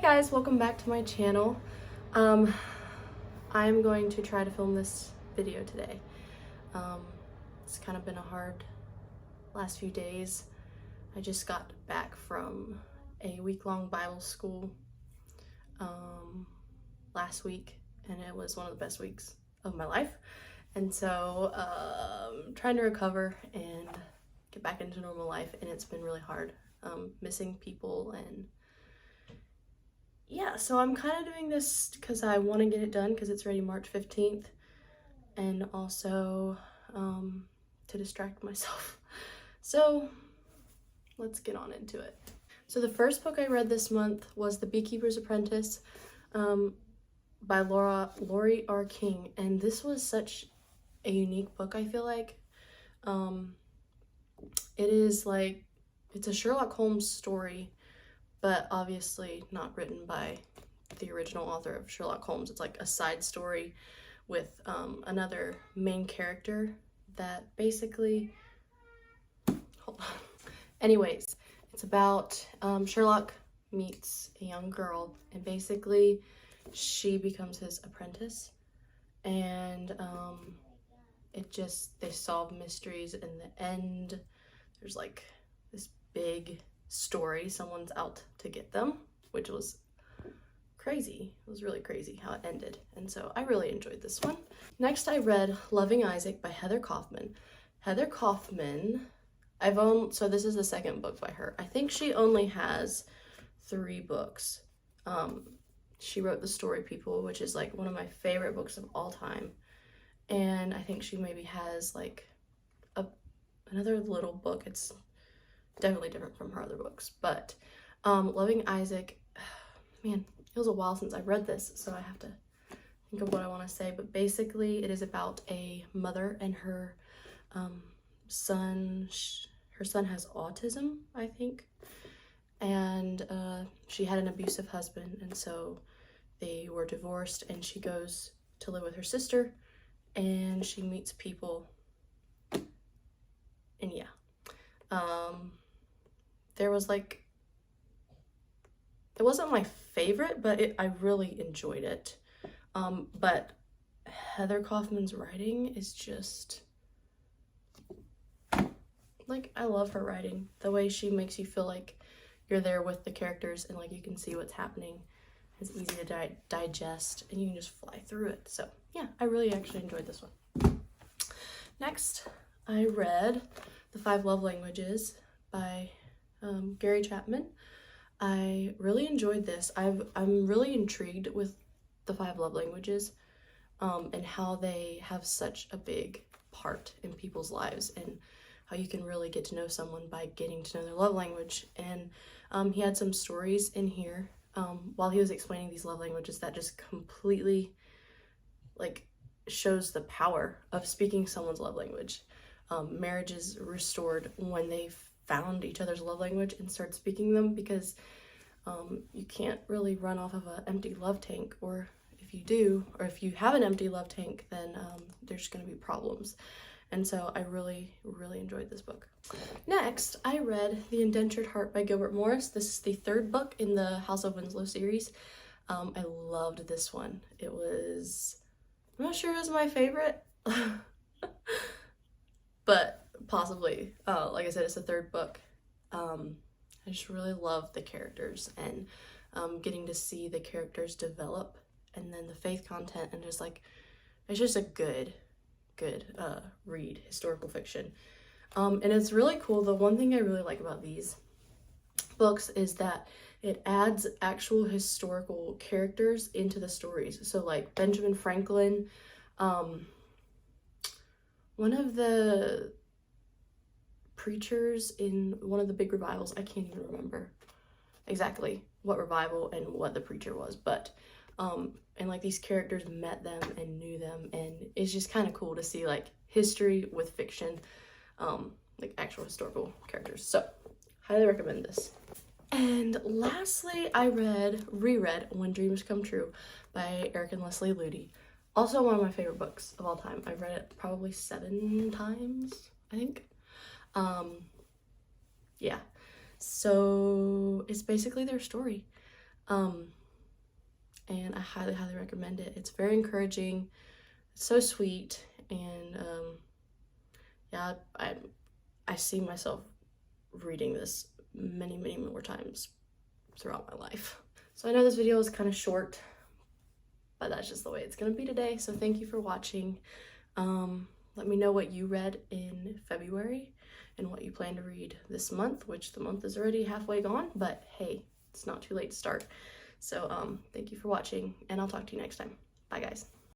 guys, welcome back to my channel. I'm going to try to film this video today. It's kind of been a hard last few days. I just got back from a week-long Bible school last week, and it was one of the best weeks of my life. And so trying to recover and get back into normal life, and it's been really hard. Missing people, and yeah, so I'm kind of doing this because I want to get it done because it's already March 15th, and also to distract myself. So let's get on into it. So the first book I read this month was The Beekeepers Apprentice by Lori R. King, and this was such a unique book, I feel like. It is like, it's a Sherlock Holmes story, but obviously not written by the original author of Sherlock Holmes. It's like a side story with another main character that basically, hold on. Anyways, it's about Sherlock meets a young girl, and basically she becomes his apprentice, and they solve mysteries. In the end, there's like this big story. Someone's out to get them, which was crazy. It was really crazy how it ended, and so I really enjoyed this one. Next, I read Loving Isaac by Heather Kaufman. Heather Kaufman, so this is the second book by her. I think she only has 3 books. She wrote The Story People, which is like one of my favorite books of all time, and I think she maybe has like another little book. It's definitely different from her other books, but Loving Isaac, man, it was a while since I read this, so I have to think of what I want to say. But basically it is about a mother and her son. Her son has autism, I think, and she had an abusive husband, and so they were divorced, and she goes to live with her sister, and she meets people, and yeah. There was like, it wasn't my favorite, but I really enjoyed it. But Heather Kaufman's writing is just, like, I love her writing. The way she makes you feel like you're there with the characters, and like you can see what's happening. It's easy to digest, and you can just fly through it. So yeah, I really actually enjoyed this one. Next, I read The 5 Love Languages by Gary Chapman. I really enjoyed this. I'm really intrigued with The 5 Love Languages and how they have such a big part in people's lives, and how you can really get to know someone by getting to know their love language. And he had some stories in here while he was explaining these love languages that just completely like shows the power of speaking someone's love language. Marriages restored when they found each other's love language and started speaking them, because you can't really run off of an empty love tank, or if you do, or if you have an empty love tank, then there's going to be problems. And so I really enjoyed this book. Next, I read The Indentured Heart by Gilbert Morris. This is the 3rd book in the House of Winslow series. I loved this one. I'm not sure it was my favorite, but possibly. Like I said, it's the 3rd book. I just really love the characters, and getting to see the characters develop, and then the faith content, and just like, it's just a good read, historical fiction. And it's really cool. The one thing I really like about these books is that it adds actual historical characters into the stories. So like Benjamin Franklin, one of the preachers in one of the big revivals, I can't even remember exactly what revival and what the preacher was, but and like these characters met them and knew them, and it's just kind of cool to see like history with fiction, like actual historical characters. So highly recommend this. And lastly, I reread When Dreams Come True by Eric and Leslie Ludy. Also one of my favorite books of all time. I've read it probably 7 times, I think. Yeah, so it's basically their story. And I highly, highly recommend it. It's very encouraging. It's so sweet, and yeah, I see myself reading this many, many more times throughout my life. So I know this video is kind of short, but that's just the way it's gonna be today. So thank you for watching. Let me know what you read in February and what you plan to read this month, which the month is already halfway gone, but hey, it's not too late to start. So thank you for watching, and I'll talk to you next time. Bye, guys.